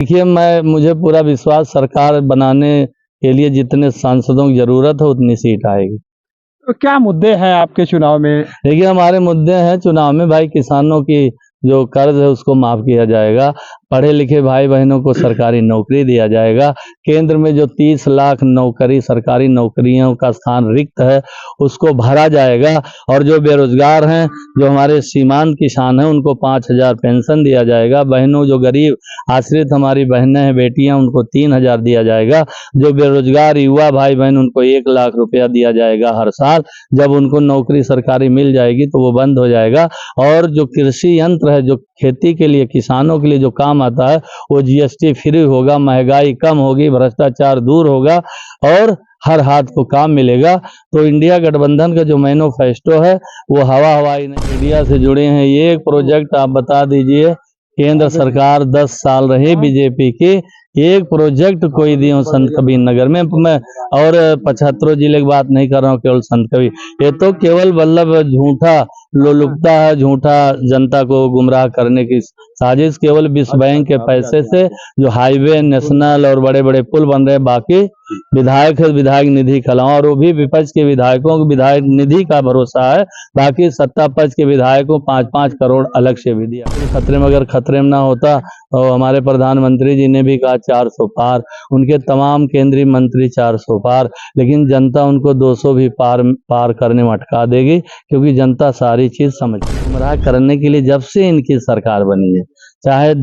देखिए, मुझे पूरा विश्वास सरकार बनाने के लिए जितने सांसदों की जरूरत है उतनी सीट आएगी। तो क्या मुद्दे हैं आपके चुनाव में? देखिए, हमारे मुद्दे हैं चुनाव में भाई, किसानों की जो कर्ज है उसको माफ किया जाएगा, पढ़े लिखे भाई बहनों को सरकारी नौकरी दिया जाएगा, केंद्र में जो 30 लाख नौकरी सरकारी नौकरियों का स्थान रिक्त है उसको भरा जाएगा, और जो बेरोजगार हैं, जो हमारे सीमांत किसान हैं, उनको 5,000 पेंशन दिया जाएगा। बहनों जो गरीब आश्रित हमारी बहनें हैं, बेटियां, उनको 3,000 दिया जाएगा। जो बेरोजगार युवा भाई बहन, उनको 1 लाख रुपया दिया जाएगा हर साल। जब उनको नौकरी सरकारी मिल जाएगी तो वो बंद हो जाएगा। और जो कृषि यंत्र है, जो खेती के लिए किसानों के लिए जो काम आता है, वो GST फ्री होगा, महंगाई कम होगी, भ्रष्टाचार दूर होगा और हर हाथ को काम मिलेगा। तो इंडिया गठबंधन का जो मैनिफेस्टो है वो हवा हवाई नहीं। मीडिया से जुड़े हैं, ये एक प्रोजेक्ट आप बता दीजिए, केंद्र सरकार 10 साल रही बीजेपी की, एक प्रोजेक्ट कोई दियो संत कबीर नगर में मैं, और 75 जिले की बात नहीं कर रहा हूँ, केवल संत कबीर। ये तो केवल मतलब झूठा लोलुपता है, झूठा जनता को गुमराह करने की साजिश, केवल विश्व बैंक के पैसे से जो हाईवे नेशनल और बड़े बड़े पुल बन रहे हैं। बाकी विधायक है, विधायक निधि खिलाओ, और वो भी विपक्ष के विधायकों को विधायक निधि का भरोसा है, बाकी सत्ता पक्ष के विधायकों 5-5 करोड़ अलग से भी दिया। खतरे में अगर खतरे में ना होता, और हमारे प्रधानमंत्री जी ने भी कहा 400 पार, उनके तमाम केंद्रीय मंत्री 400 पार, लेकिन जनता उनको 200 भी पार करने में अटका देगी, क्योंकि जनता सारी चीज समझ गुमराह करने के लिए जब से इनकी सरकार बनी है, चाहे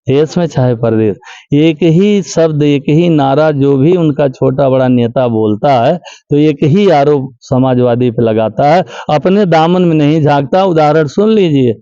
देश में चाहे प्रदेश, एक ही शब्द, एक ही नारा जो भी उनका छोटा बड़ा नेता बोलता है तो एक ही आरोप समाजवादी पे लगाता है, अपने दामन में नहीं झांकता। उदाहरण सुन लीजिए,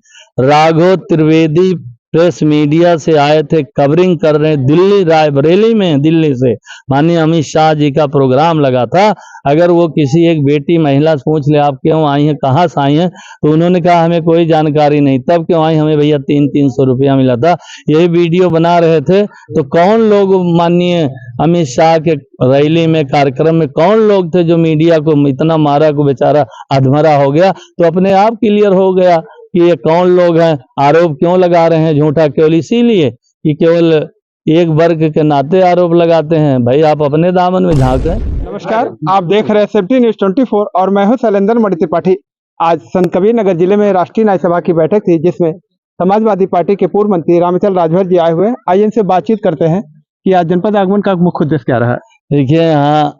राघव त्रिवेदी प्रेस मीडिया से आए थे, कवरिंग कर रहे हैं दिल्ली रायबरेली में, दिल्ली से माननीय अमित शाह जी का प्रोग्राम लगा था। अगर वो किसी एक बेटी महिला से पूछ ले आप क्यों आई हैं, कहाँ से आई हैं, तो उन्होंने कहा हमें कोई जानकारी नहीं, तब क्यों आई, हमें भैया 300 रुपया मिला था। यही वीडियो बना रहे थे तो कौन लोग माननीय अमित शाह के रैली में, कार्यक्रम में कौन लोग थे जो मीडिया को इतना मारा को बेचारा अधमरा हो गया। तो अपने आप क्लियर हो गया कि ये कौन लोग हैं, आरोप क्यों लगा रहे हैं झूठा, केवल इसीलिए कि केवल एक वर्ग के नाते आरोप लगाते हैं। भाई आप अपने दामन में झांकें। नमस्कार, आप देख रहे हैं सेफ्टी न्यूज 24 और मैं हूं शैलेंद्र मणि त्रिपाठी। आज संत कबीर नगर जिले में राष्ट्रीय न्याय सभा की बैठक थी, जिसमें समाजवादी पार्टी के पूर्व मंत्री रामचल राजभर जी आए हुए। आइए इनसे बातचीत करते हैं कि आज जनपद आगमन का मुख्य उद्देश्य क्या रहा। देखिए, यहाँ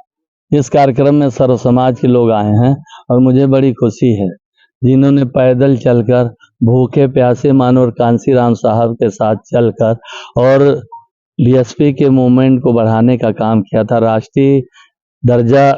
इस कार्यक्रम में सर्व समाज के लोग आए हैं और मुझे बड़ी खुशी है, जिन्होंने पैदल चलकर, भूखे प्यासे मानवर कांसी राम साहब के साथ चलकर और DSP के मूवमेंट को बढ़ाने का काम किया था,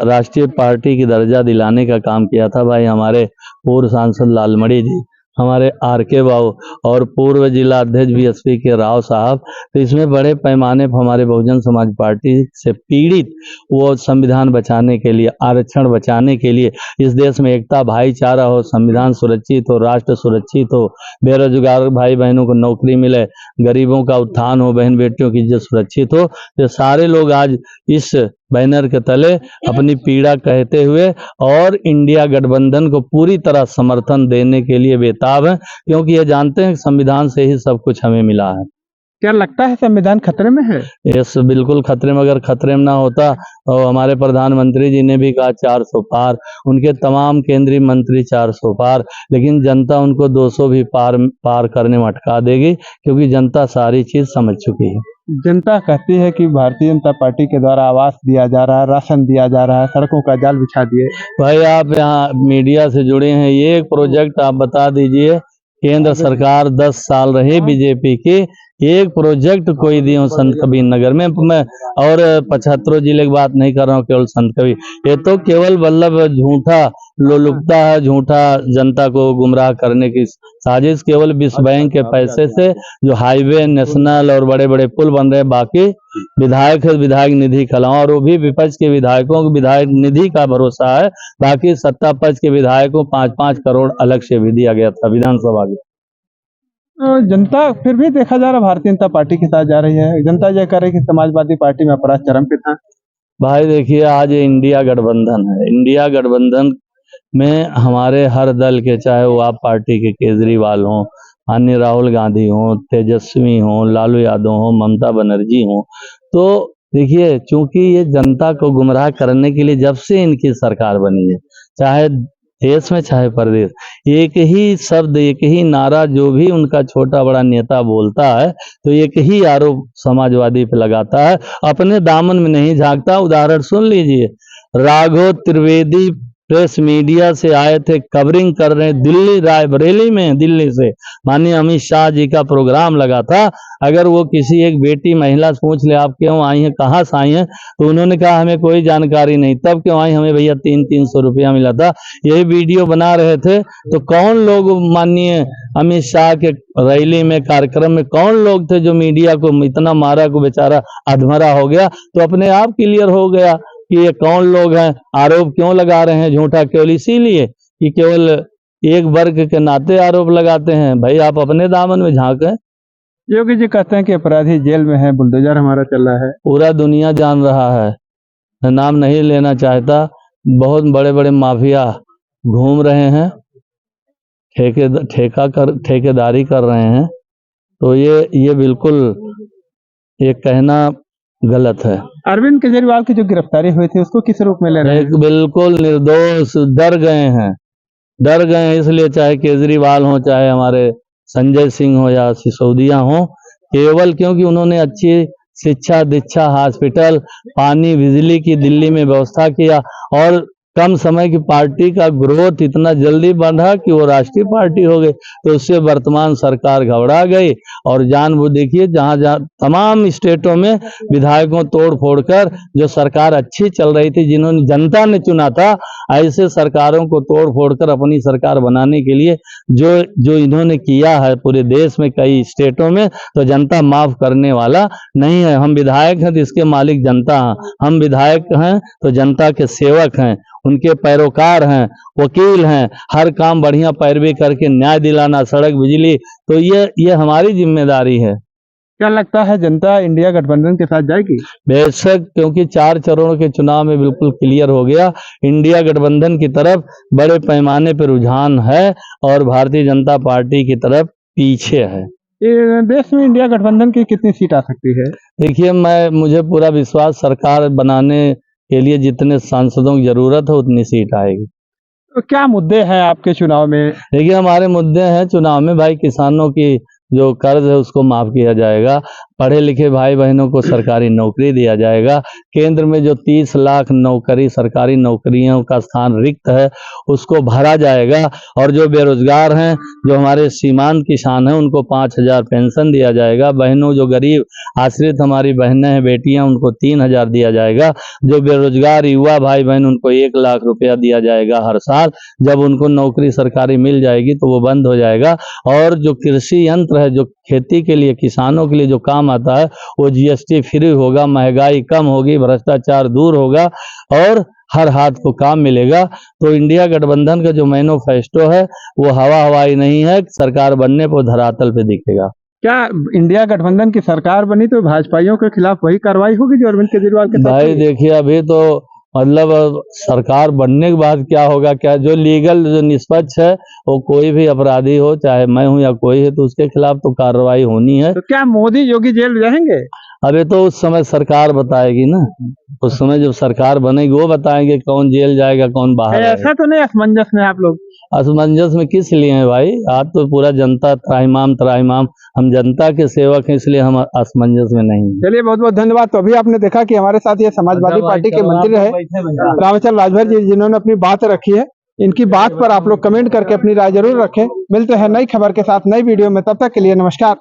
राष्ट्रीय पार्टी की दर्जा दिलाने का काम किया था। भाई हमारे पूर्व सांसद लालमणि जी, हमारे RK बाबू और पूर्व जिला अध्यक्ष BSP के राव साहब, तो इसमें बड़े पैमाने पर हमारे बहुजन समाज पार्टी से पीड़ित, वो संविधान बचाने के लिए, आरक्षण बचाने के लिए, इस देश में एकता भाईचारा हो, संविधान सुरक्षित हो, राष्ट्र सुरक्षित हो, बेरोजगार भाई बहनों को नौकरी मिले, गरीबों का उत्थान हो, बहन बेटियों की इज्जत सुरक्षित हो, तो सारे लोग आज इस बैनर के तले अपनी पीड़ा कहते हुए और इंडिया गठबंधन को पूरी तरह समर्थन देने के लिए बेताब है, क्योंकि ये जानते हैं कि संविधान से ही सब कुछ हमें मिला है। क्या लगता है संविधान खतरे में है? यस, बिल्कुल खतरे में। अगर खतरे में ना होता, और हमारे प्रधानमंत्री जी ने भी कहा 400 पार, उनके तमाम केंद्रीय मंत्री 400 पार, लेकिन जनता उनको 200 भी पार करने में अटका देगी, क्योंकि जनता सारी चीज समझ चुकी है। जनता कहती है कि भारतीय जनता पार्टी के द्वारा आवास दिया जा रहा है, राशन दिया जा रहा है, सड़कों का जाल बिछा दिए। भाई आप यहाँ मीडिया से जुड़े हैं, ये एक प्रोजेक्ट आप बता दीजिए, केंद्र सरकार 10 साल रही बीजेपी की, एक प्रोजेक्ट कोई दियो संत कबीर नगर में मैं, और 75 जिले की बात नहीं कर रहा हूँ, केवल संत कबीर। ये तो केवल मतलब झूठा लोलुपता है, झूठा जनता को गुमराह करने की साजिश, केवल विश्व बैंक के पैसे से जो हाईवे नेशनल और बड़े बड़े पुल बन रहे हैं। बाकी विधायक है, विधायक निधि खिलाओ, और वो भी विपक्ष के विधायकों को विधायक निधि का भरोसा है, बाकी सत्ता पक्ष के विधायकों 5-5 करोड़ अलग से भी दिया गया था विधानसभा के। जनता फिर भी देखा जा रहा भारतीय जनता पार्टी के साथ जा रही है। जनता यह कह रही है कि समाजवादी पार्टी में अपराध चरम पे था। भाई देखिए, आज ये इंडिया गठबंधन है, इंडिया गठबंधन में हमारे हर दल के, चाहे वो आप पार्टी के केजरीवाल हों, माननीय राहुल गांधी हों, तेजस्वी हों, लालू यादव हों, ममता बनर्जी हों, तो देखिए चूंकि ये जनता को गुमराह करने के लिए जब से इनकी सरकार बनी है, चाहे देश में चाहे प्रदेश, एक ही शब्द, एक ही नारा जो भी उनका छोटा बड़ा नेता बोलता है तो एक ही आरोप समाजवादी पे लगाता है, अपने दामन में नहीं झांकता। उदाहरण सुन लीजिए, राघव त्रिवेदी प्रेस मीडिया से आए थे, कवरिंग कर रहे हैं, दिल्ली रायबरेली में, दिल्ली से माननीय अमित शाह जी का प्रोग्राम लगा था। अगर वो किसी एक बेटी महिला से पूछ ले आप क्यों आई हैं, कहाँ से आई हैं, तो उन्होंने कहा हमें कोई जानकारी नहीं, तब क्यों आई, हमें भैया 300 रुपया मिला था। यही वीडियो बना रहे थे तो कौन लोग माननीय अमित शाह के रैली में, कार्यक्रम में कौन लोग थे जो मीडिया को इतना मारा को बेचारा अधमरा हो गया। तो अपने आप क्लियर हो गया कि ये कौन लोग हैं, आरोप क्यों लगा रहे हैं झूठा, केवल इसीलिए कि केवल एक वर्ग के नाते आरोप लगाते हैं। भाई आप अपने दामन में झांकें। योगी जी कहते हैं कि अपराधी जेल में है, बुलडोजर हमारा चल रहा है। पूरा दुनिया जान रहा है, मैं नाम नहीं लेना चाहता, बहुत बड़े बड़े माफिया घूम रहे हैं, ठेकेदारी कर रहे हैं, तो ये बिल्कुल ये कहना गलत है। अरविंद केजरीवाल की जो गिरफ्तारी हुई थी उसको किस रूप में ले रहे हैं? एक बिल्कुल निर्दोष, डर गए हैं इसलिए, चाहे केजरीवाल हो, चाहे हमारे संजय सिंह हो या सिसोदिया हो, केवल क्योंकि उन्होंने अच्छी शिक्षा, दीक्षा, हॉस्पिटल, पानी, बिजली की दिल्ली में व्यवस्था किया और कम समय की पार्टी का ग्रोथ इतना जल्दी बढ़ा कि वो राष्ट्रीय पार्टी हो गई, तो उससे वर्तमान सरकार घबरा गई और जानबूझ देखिए जहां तमाम स्टेटों में विधायकों तोड़ फोड़ कर, जो सरकार अच्छी चल रही थी, जिन्होंने जनता ने चुना था, ऐसे सरकारों को तोड़ फोड़ कर अपनी सरकार बनाने के लिए जो इन्होंने किया है पूरे देश में कई स्टेटों में, तो जनता माफ करने वाला नहीं है। हम विधायक हैं तो इसके मालिक जनता हैं, हम विधायक हैं तो जनता के सेवक हैं, उनके पैरोकार हैं, वकील हैं, हर काम बढ़िया पैरवी करके न्याय दिलाना, सड़क, बिजली, तो ये हमारी जिम्मेदारी है। क्या लगता है जनता इंडिया गठबंधन के साथ जाएगी? बेशक, क्योंकि 4 चरणों के चुनाव में बिल्कुल क्लियर हो गया, इंडिया गठबंधन की तरफ बड़े पैमाने पर रुझान है और भारतीय जनता पार्टी की तरफ पीछे है। देश में इंडिया गठबंधन की कितनी सीट आ सकती है? देखिए, मुझे पूरा विश्वास, सरकार बनाने के लिए जितने सांसदों की जरूरत है उतनी सीट आएगी। तो क्या मुद्दे हैं आपके चुनाव में? देखिए, हमारे मुद्दे हैं चुनाव में, भाई किसानों की जो कर्ज है उसको माफ किया जाएगा, पढ़े लिखे भाई बहनों को सरकारी नौकरी दिया जाएगा, केंद्र में जो 30 लाख सरकारी नौकरियों का स्थान रिक्त है उसको भरा जाएगा, और जो बेरोजगार हैं, जो हमारे सीमांत किसान हैं, उनको 5000 पेंशन दिया जाएगा, बहनों जो गरीब आश्रित हमारी बहनें हैं, बेटियां, उनको 3000 दिया जाएगा, जो बेरोजगार युवा भाई बहन उनको 1 लाख रुपया दिया जाएगा हर साल। जब उनको नौकरी सरकारी मिल जाएगी तो वो बंद हो जाएगा, और जो कृषि यंत्र है, जो खेती के लिए, किसानों के लिए जो काम आता है, वो GST फ्री होगा, महंगाई कम होगी, भ्रष्टाचार दूर होगा और हर हाथ को काम मिलेगा। तो इंडिया गठबंधन का जो मैनिफेस्टो है वो हवाई नहीं है, सरकार बनने पर धरातल पे दिखेगा। क्या इंडिया गठबंधन की सरकार बनी तो भाजपाइयों के खिलाफ वही कार्रवाई होगी जो अरविंद केजरीवाल के साथ? भाई देखिए, अभी तो मतलब सरकार बनने के बाद क्या होगा, क्या जो लीगल, जो निष्पक्ष है, वो कोई भी अपराधी हो, चाहे मैं हूं या कोई है, तो उसके खिलाफ तो कार्रवाई होनी है। तो क्या मोदी योगी जेल जाएंगे? अरे तो उस समय सरकार बताएगी ना, उस समय जब सरकार बनेगी वो बताएंगे कौन जेल जाएगा, कौन बाहर आएगा। ऐसा तो नहीं असमंजस में आप लोग? असमंजस में किस लिए है भाई, आज तो पूरा जनता त्राहिमाम, हम जनता के सेवक हैं, इसलिए हम असमंजस में नहीं। चलिए, बहुत बहुत धन्यवाद। तो अभी आपने देखा कि हमारे साथ ये समाजवादी पार्टी के मंत्री रहे रामचल राजभर जी, जिन्होंने अपनी बात रखी है। इनकी बात पर आप लोग कमेंट करके अपनी राय जरूर रखें। मिलते हैं नई खबर के साथ नई वीडियो में, तब तक के लिए नमस्कार।